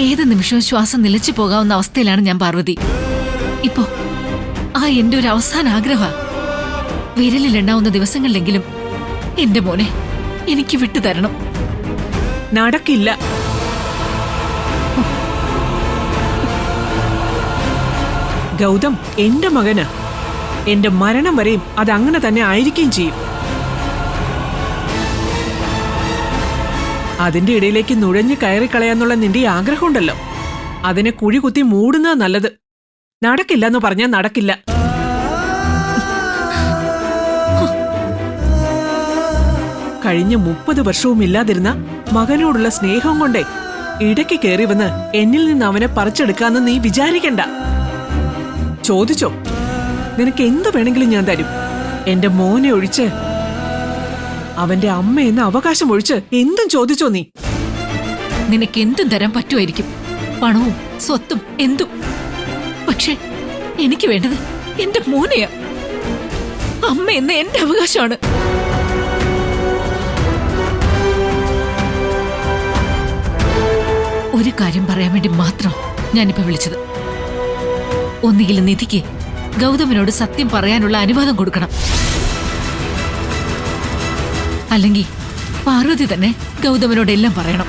ഏത് നിമിഷവും ശ്വാസം നിലച്ചു പോകാവുന്ന അവസ്ഥയിലാണ് ഞാൻ പാർവതി. ഇപ്പോ എന്റെ ഒരു അവസാന ആഗ്രഹ വിരലിലുണ്ടാവുന്ന ദിവസങ്ങളിലെങ്കിലും എന്റെ മോനെ എനിക്ക് വിട്ടുതരണം. നടക്കില്ല. ഗൗതം എന്റെ മകന്. എന്റെ മരണം വരെയും അതങ്ങനെ തന്നെ ആയിരിക്കുകയും ചെയ്യും. അതിന്റെ ഇടയിലേക്ക് നുഴഞ്ഞു കയറിക്കളയാന്നുള്ള നിന്റെ ആഗ്രഹമുണ്ടല്ലോ, അതിനെ കുഴി കുത്തി മൂടുന്നത് നല്ലത്. നടക്കില്ലെന്ന് പറഞ്ഞാൽ നടക്കില്ല. കഴിഞ്ഞ 30 വർഷവും ഇല്ലാതിരുന്ന മകനോടുള്ള സ്നേഹം കൊണ്ടേ ഇടയ്ക്ക് കയറി വന്ന് എന്നിൽ നിന്ന് അവനെ പറിച്ചെടുക്കാന്ന് നീ വിചാരിക്കണ്ട. ചോദിച്ചോ, നിനക്ക് എന്തു വേണമെങ്കിലും ഞാൻ തരും. എന്റെ മോനെ ഒഴിച്ച്, അവന്റെ അമ്മയെന്ന് അവകാശം ഒഴിച്ച് എന്തും ചോദിച്ചോ നീ. നിനക്ക് എന്തും തരാൻ പറ്റുമായിരിക്കും, പണവും സ്വത്തും എന്തും. പക്ഷെ എനിക്ക് വേണ്ടത് എന്റെ മോനെയാ. അമ്മ എന്ന എന്റെ അവകാശമാണ്. ഒരു കാര്യം പറയാൻ വേണ്ടി മാത്രം ഞാനിപ്പോ വിളിച്ചത്. ഒന്നുകിൽ നിധിക്ക് ഗൗതമനോട് സത്യം പറയാനുള്ള അനുവാദം കൊടുക്കണം, അല്ലെങ്കിൽ പാർവതി തന്നെ ഗൗതമനോട് എല്ലാം പറയണം.